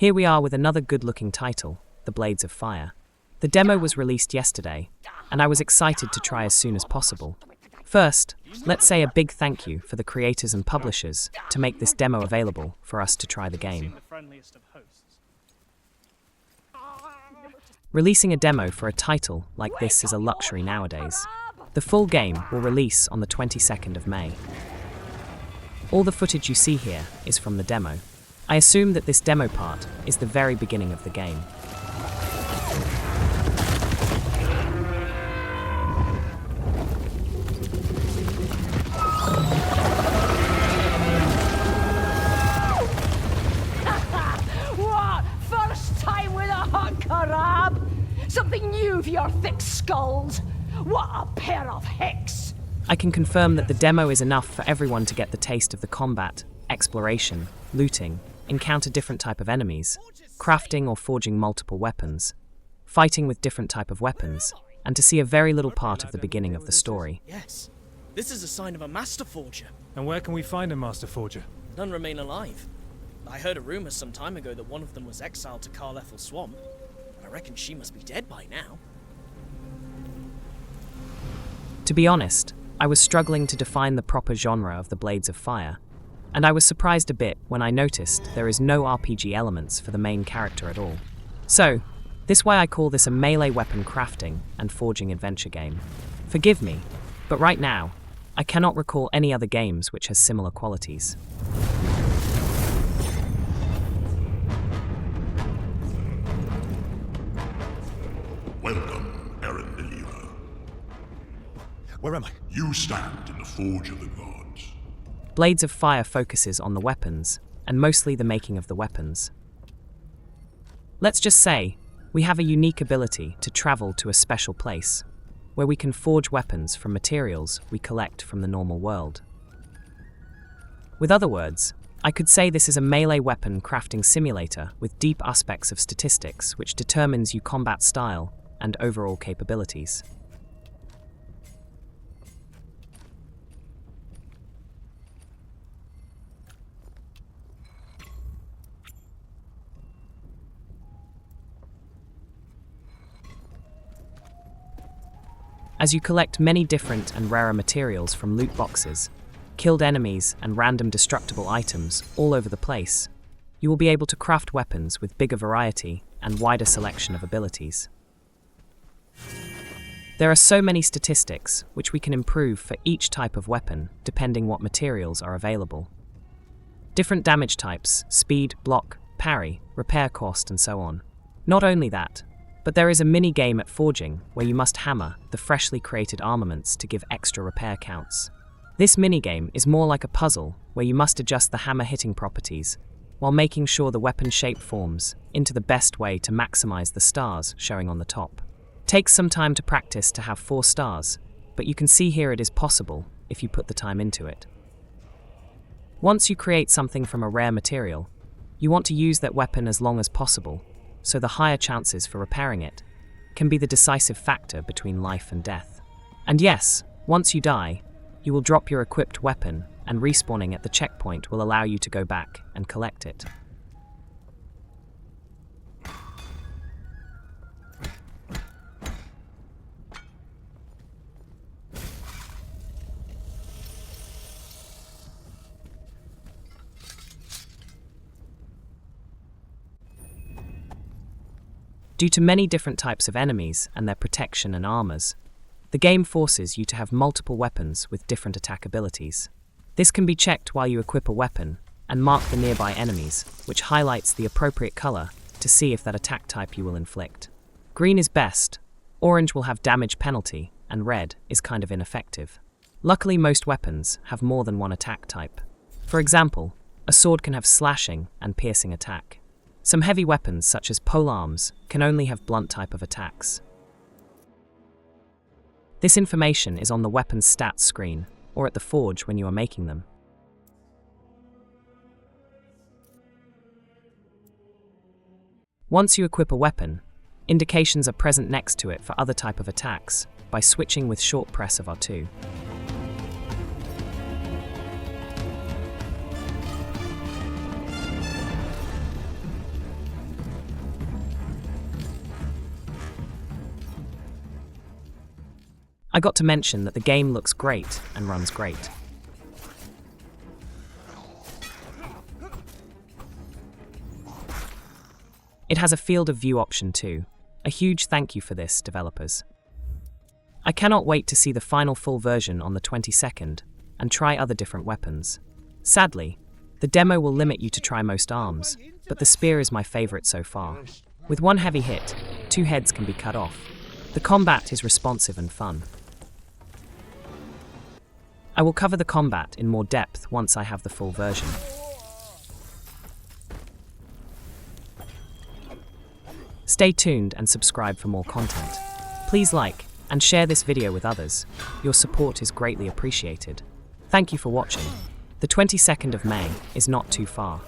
Here we are with another good-looking title, The Blades of Fire. The demo was released yesterday, and I was excited to try as soon as possible. First, let's say a big thank you for the creators and publishers to make this demo available for us to try the game. Releasing a demo for a title like this is a luxury nowadays. The full game will release on the 22nd of May. All the footage you see here is from the demo. I assume that this demo part is the very beginning of the game. What? First time with a hunk of rab? Something new for your thick skulls? What a pair of hicks! I can confirm that the demo is enough for everyone to get the taste of the combat, exploration, looting, encounter different type of enemies, crafting or forging multiple weapons, fighting with different type of weapons, and to see a very little part of the beginning of the story. Yes, this is a sign of a master forger. And where can we find a master forger? None remain alive. I heard a rumor some time ago that one of them was exiled to Carlethal Swamp, but I reckon she must be dead by now. To be honest, I was struggling to define the proper genre of the Blades of Fire, and I was surprised a bit when I noticed there is no RPG elements for the main character at all. So, this is why I call this a melee weapon crafting and forging adventure game. Forgive me, but right now, I cannot recall any other games which has similar qualities. Welcome, Aran de Lira. Where am I? You stand in the Forge of the Gods. Blades of Fire focuses on the weapons, and mostly the making of the weapons. Let's just say, we have a unique ability to travel to a special place, where we can forge weapons from materials we collect from the normal world. With other words, I could say this is a melee weapon crafting simulator with deep aspects of statistics which determines your combat style and overall capabilities. As you collect many different and rarer materials from loot boxes, killed enemies and random destructible items all over the place, you will be able to craft weapons with bigger variety and wider selection of abilities. There are so many statistics which we can improve for each type of weapon depending what materials are available. Different damage types, speed, block, parry, repair cost and so on. Not only that, but there is a mini-game at forging where you must hammer the freshly created armaments to give extra repair counts. This mini-game is more like a puzzle where you must adjust the hammer hitting properties while making sure the weapon shape forms into the best way to maximize the stars showing on the top. Takes some time to practice to have 4 stars, but you can see here it is possible if you put the time into it. Once you create something from a rare material, you want to use that weapon as long as possible, so the higher chances for repairing it can be the decisive factor between life and death. And yes, once you die, you will drop your equipped weapon, and respawning at the checkpoint will allow you to go back and collect it. Due to many different types of enemies and their protection and armors, the game forces you to have multiple weapons with different attack abilities. This can be checked while you equip a weapon and mark the nearby enemies, which highlights the appropriate color to see if that attack type you will inflict. Green is best, orange will have damage penalty, and red is kind of ineffective. Luckily, most weapons have more than one attack type. For example, a sword can have slashing and piercing attack. Some heavy weapons, such as polearms, can only have blunt type of attacks. This information is on the weapon's stats screen, or at the forge when you are making them. Once you equip a weapon, indications are present next to it for other type of attacks by switching with short press of R2. I got to mention that the game looks great and runs great. It has a field of view option too. A huge thank you for this, developers. I cannot wait to see the final full version on the 22nd and try other different weapons. Sadly, the demo will limit you to try most arms, but the spear is my favorite so far. With one heavy hit, 2 heads can be cut off. The combat is responsive and fun. I will cover the combat in more depth once I have the full version. Stay tuned and subscribe for more content. Please like and share this video with others. Your support is greatly appreciated. Thank you for watching. The 22nd of May is not too far.